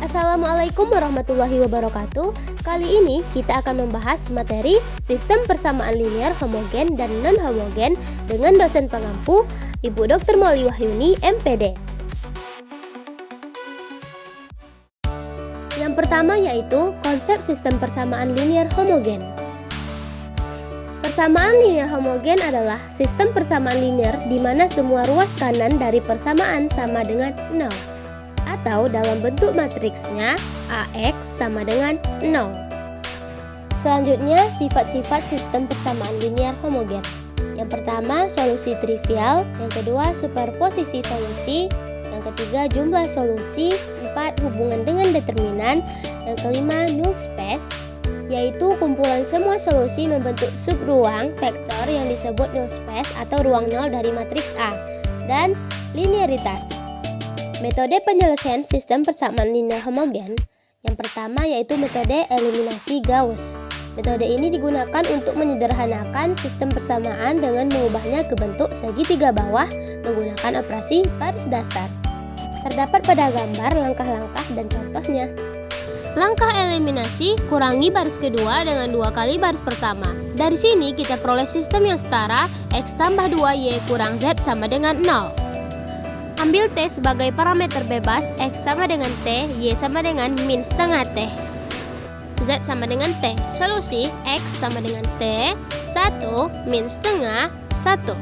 Assalamualaikum warahmatullahi wabarakatuh. Kali ini kita akan membahas materi sistem persamaan linear homogen dan non-homogen dengan dosen pengampu Ibu Dr. Mauli Wahyuni, MPD. Yang pertama yaitu konsep sistem persamaan linear homogen. Persamaan linear homogen adalah sistem persamaan linear di mana semua ruas kanan dari persamaan sama dengan 0. Atau dalam bentuk matriksnya AX sama dengan 0. Selanjutnya, sifat-sifat sistem persamaan linear homogen. Yang pertama, solusi trivial. Yang kedua, superposisi solusi. Yang ketiga, jumlah solusi. 4, hubungan dengan determinan. Yang kelima, null space, yaitu kumpulan semua solusi membentuk subruang vektor yang disebut null space atau ruang nol dari matriks A. Dan linearitas. Metode penyelesaian sistem persamaan linear homogen. Yang pertama yaitu metode eliminasi Gauss. Metode ini digunakan untuk menyederhanakan sistem persamaan dengan mengubahnya ke bentuk segitiga bawah menggunakan operasi baris dasar. Terdapat pada gambar langkah-langkah dan contohnya. Langkah eliminasi, kurangi baris kedua dengan 2 kali baris pertama. Dari sini kita peroleh sistem yang setara, X tambah 2Y kurang Z sama dengan 0. Ambil T sebagai parameter bebas, X sama dengan T, Y sama dengan min setengah T, Z sama dengan T. Solusi, X sama dengan T, 1, min setengah, 1.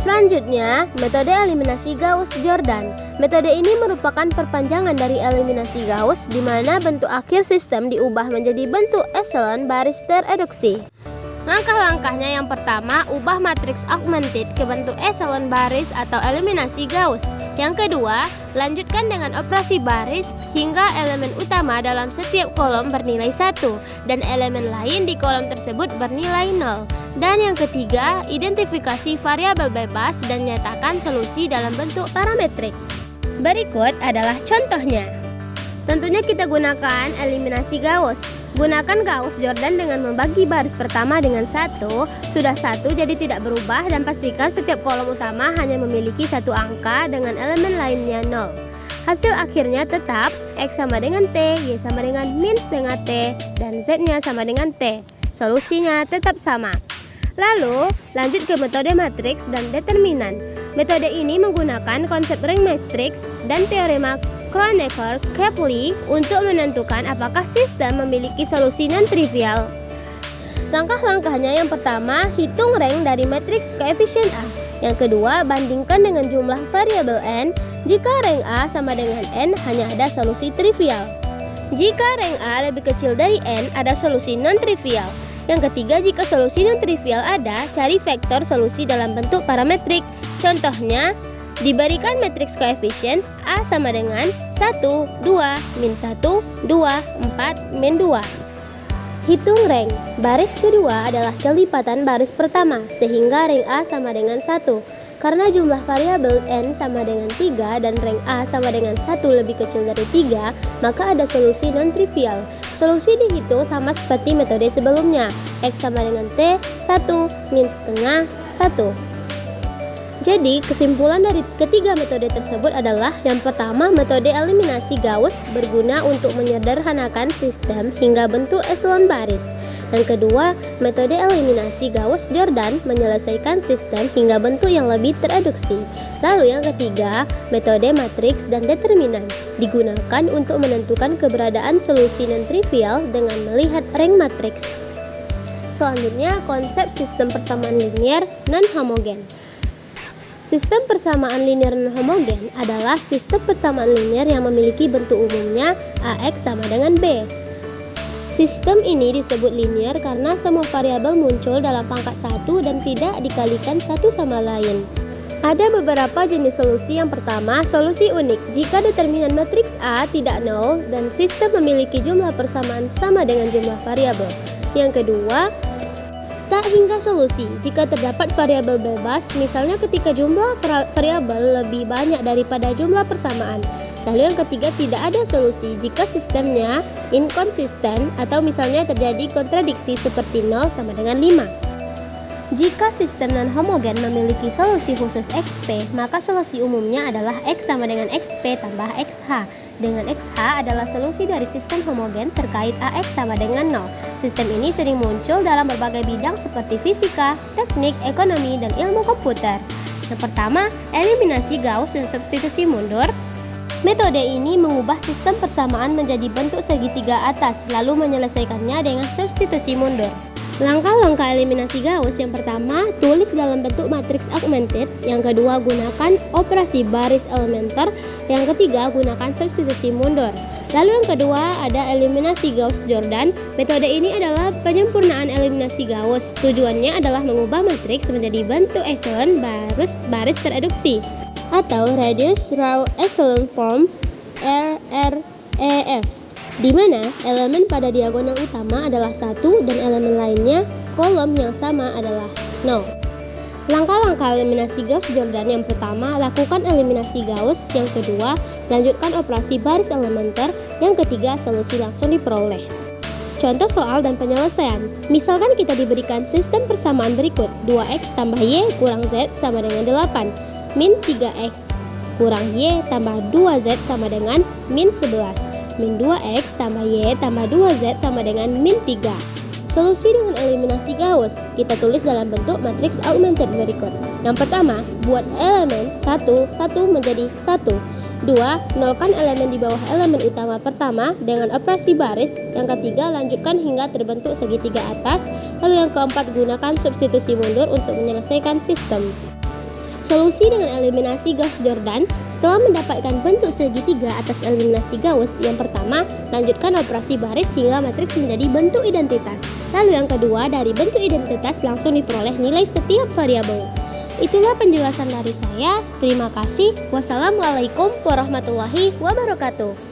Selanjutnya, metode eliminasi Gauss-Jordan. Metode ini merupakan perpanjangan dari eliminasi Gauss, di mana bentuk akhir sistem diubah menjadi bentuk echelon baris tereduksi. Langkah-langkahnya yang pertama, ubah matriks augmented ke bentuk echelon baris atau eliminasi Gauss. Yang kedua, lanjutkan dengan operasi baris hingga elemen utama dalam setiap kolom bernilai 1 dan elemen lain di kolom tersebut bernilai 0. Dan yang ketiga, identifikasi variabel bebas dan nyatakan solusi dalam bentuk parametrik. Berikut adalah contohnya. Tentunya kita gunakan eliminasi Gauss. Gunakan Gauss-Jordan dengan membagi baris pertama dengan 1. Sudah 1 jadi tidak berubah dan pastikan setiap kolom utama hanya memiliki satu angka dengan elemen lainnya 0. Hasil akhirnya tetap X sama dengan T, Y sama dengan min setengah T, dan Z-nya sama dengan T. Solusinya tetap sama. Lalu, lanjut ke metode matriks dan determinan. Metode ini menggunakan konsep ring matrix dan teorema Kronecker-Kaplan untuk menentukan apakah sistem memiliki solusi non-trivial. Langkah-langkahnya yang pertama, hitung rank dari matriks koefisien A. Yang kedua, bandingkan dengan jumlah variabel n. Jika rank A sama dengan n, hanya ada solusi trivial. Jika rank A lebih kecil dari n, ada solusi non-trivial. Yang ketiga, jika solusi non-trivial ada, cari vektor solusi dalam bentuk parametrik. Contohnya, diberikan matriks koefisien A sama dengan 1, 2, min 1, 2, 4, min 2. Hitung rank. Baris kedua adalah kelipatan baris pertama, sehingga rank A sama dengan 1. Karena jumlah variabel n sama dengan 3 dan rank A sama dengan 1 lebih kecil dari 3, maka ada solusi non-trivial. Solusi dihitung sama seperti metode sebelumnya. X sama dengan T, 1, min setengah, 1. Jadi, kesimpulan dari ketiga metode tersebut adalah yang pertama, metode eliminasi Gauss berguna untuk menyederhanakan sistem hingga bentuk echelon baris. Yang kedua, metode eliminasi Gauss-Jordan menyelesaikan sistem hingga bentuk yang lebih tereduksi. Lalu yang ketiga, metode matriks dan determinan digunakan untuk menentukan keberadaan solusi non-trivial dengan melihat rank matriks. Selanjutnya, konsep sistem persamaan linear non-homogen. Sistem persamaan linear non-homogen adalah sistem persamaan linear yang memiliki bentuk umumnya AX sama dengan B. Sistem ini disebut linear karena semua variabel muncul dalam pangkat 1 dan tidak dikalikan satu sama lain. Ada beberapa jenis solusi. Yang pertama, solusi unik. Jika determinan matriks A tidak 0 dan sistem memiliki jumlah persamaan sama dengan jumlah variabel. Yang kedua, tak hingga solusi. Jika terdapat variabel bebas, misalnya ketika jumlah variabel lebih banyak daripada jumlah persamaan. Lalu yang ketiga, tidak ada solusi jika sistemnya inkonsisten atau misalnya terjadi kontradiksi seperti 0 sama dengan 5. Jika sistem non-homogen memiliki solusi khusus XP, maka solusi umumnya adalah X sama dengan XP tambah XH. Dengan XH adalah solusi dari sistem homogen terkait AX sama dengan 0. Sistem ini sering muncul dalam berbagai bidang seperti fisika, teknik, ekonomi, dan ilmu komputer. Yang pertama, eliminasi Gauss dan substitusi mundur. Metode ini mengubah sistem persamaan menjadi bentuk segitiga atas, lalu menyelesaikannya dengan substitusi mundur. Langkah-langkah eliminasi Gauss: yang pertama, tulis dalam bentuk matriks augmented. Yang kedua, gunakan operasi baris elementer. Yang ketiga, gunakan substitusi mundur. Lalu yang kedua ada eliminasi Gauss-Jordan. Metode ini adalah penyempurnaan eliminasi Gauss. Tujuannya adalah mengubah matriks menjadi bentuk echelon baris tereduksi atau reduced row echelon form RREF, di mana elemen pada diagonal utama adalah 1 dan elemen lainnya kolom yang sama adalah 0. Langkah-langkah eliminasi Gauss-Jordan: yang pertama, lakukan eliminasi Gauss. Yang kedua, lanjutkan operasi baris elementer. Yang ketiga, solusi langsung diperoleh. Contoh soal dan penyelesaian. Misalkan kita diberikan sistem persamaan berikut: 2x tambah y kurang z sama dengan 8, min 3x kurang y tambah 2z sama dengan min 11, min 2x tambah y tambah 2z sama dengan min 3. Solusi dengan eliminasi Gauss kita tulis dalam bentuk matriks augmented berikut. Yang pertama, buat elemen 1 menjadi 1. 2. Nolkan elemen di bawah elemen utama pertama dengan operasi baris. Yang ketiga, lanjutkan hingga terbentuk segitiga atas. Lalu yang keempat, gunakan substitusi mundur untuk menyelesaikan sistem. Solusi dengan eliminasi Gauss-Jordan: setelah mendapatkan bentuk segitiga atas eliminasi Gauss, yang pertama, lanjutkan operasi baris hingga matriks menjadi bentuk identitas. Lalu yang kedua, dari bentuk identitas langsung diperoleh nilai setiap variabel. Itulah penjelasan dari saya. Terima kasih. Wassalamualaikum warahmatullahi wabarakatuh.